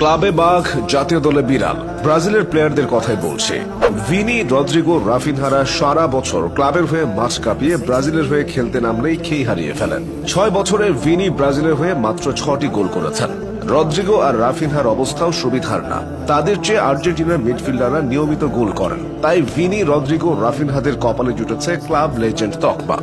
ক্লাবে বাঘ, জাতীয় দলে বিড়াল, ব্রাজিলের প্লেয়ারদের কথাই বলছে। ভিনি, রদ্রিগো, রাফিনহারা সারা বছর ক্লাবের হয়ে মাঠ কাঁপিয়ে ব্রাজিলের হয়ে খেলতে নামলেই খেই হারিয়ে ফেলেন। 6 বছরে ভিনি ব্রাজিলের হয়ে মাত্র 6টি গোল করেছেন। রদ্রিগো আর রাফিনহার অবস্থাও সুবিধার না, তাদের চেয়ে আর্জেন্টিনার মিডফিল্ডাররা নিয়মিত গোল করেন। তাই ভিনি, রদ্রিগো, রাফিনহাদের কপালে জুটেছে ক্লাব লেজেন্ড তকমা।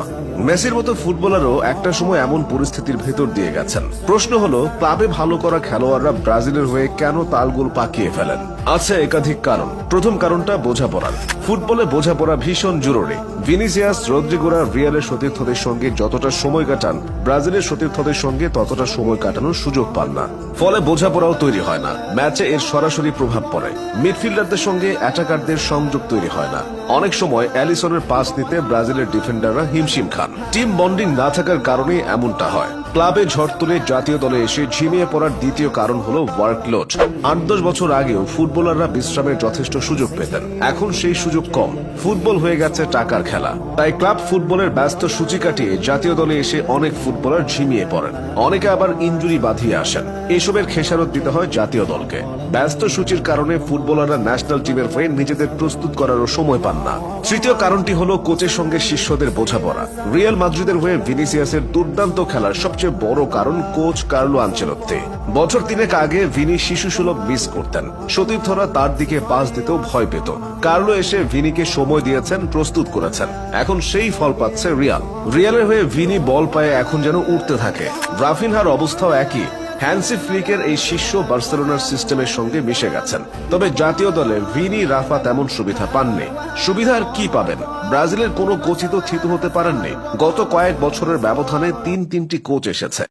মেসির মতো ফুটবলারও একটা সময় এমন পরিস্থিতির ভেতর দিয়ে গেছেন। প্রশ্ন হলো, ক্লাবে ভালো করা খেলোয়াড়রা ব্রাজিলের হয়ে কেন তালগোল পাকিয়ে ফেলেন? আছে একাধিক কারণ। প্রথম কারণটা বোঝাপড়ার। ফুটবলে বোঝাপড়া ভীষণ জরুরি। ভিনিসিয়াস, রদ্রিগোরা রিয়ালের সতীর্থদের সঙ্গে যতটা সময় কাটান, ব্রাজিলের সতীর্থদের সঙ্গে ততটা সময় কাটানোর সুযোগ পান না। ফলে বোঝাপড়াও তৈরি হয় না, ম্যাচে এর সরাসরি প্রভাব পড়ে। মিডফিল্ডারদের সঙ্গে অ্যাটাকারদের সংযোগ তৈরি হয় না। অনেক সময় অ্যালিসনের পাস নিতে ব্রাজিলের ডিফেন্ডাররা হিমশিম খান। টিম বন্ডিং না থাকার কারণে এমনটা হয়। ক্লাবে ঝড় তুলে জাতীয় দলে এসে ঝিমিয়ে পড়ার দ্বিতীয় কারণ হলো ওয়ার্কলোড। 8-10 বছর আগেও ফুটবলাররা বিশ্রামের যথেষ্ট সুযোগ পেতেন, এখন সেই সুযোগ কম। ফুটবল হয়ে গেছে টাকার খেলা। তাই ক্লাব ফুটবলের ব্যস্ত সূচি কাটিয়ে জাতীয় দলে এসে অনেক ফুটবলার ঝিমিয়ে পড়েন, অনেকে আবার ইনজুরি বাঁধিয়ে আসেন। এসবের খেসারত দিতে হয় জাতীয় দলকে। ব্যস্ত সূচির কারণে ফুটবলাররা ন্যাশনাল টিমের হয়ে নিজেদের প্রস্তুত করারও সময় পান না। তৃতীয় কারণটি হলো কোচের সঙ্গে শিষ্যদের বোঝাপড়া। রিয়াল মাদ্রিদের হয়ে ভিনিসিয়াসের দুর্দান্ত খেলার সবচেয়ে বড় কারণ কোচ কার্লো আনচেলত্তি। বছর 3 আগে ভিনি শিশুসুলভ মিস করতেন, সতীর্থরা তার দিকে পাস দিতেও ভয় পেত। কার্লো এসে ভিনিকে সময় দিয়েছেন, প্রস্তুত করেছেন। এখন সেই ফল পাচ্ছে রিয়াল। রিয়ালের হয়ে ভিনি বল পায়ে এখন যেন উঠতে থাকে। রাফিনহার অবস্থাও একই। হ্যান্সি ফ্লিকের এই শিষ্য বার্সেলোনার সিস্টেমের সঙ্গে মিশে গেছেন। তবে জাতীয় দলে ভিনি, রাফা তেমন সুবিধা পাননি। সুবিধা আর কি পাবেন? ব্রাজিলের কোনো কোচই তো থিতু হতে পারেননি। গত কয়েক বছরের ব্যবধানে 3টি কোচ এসেছে।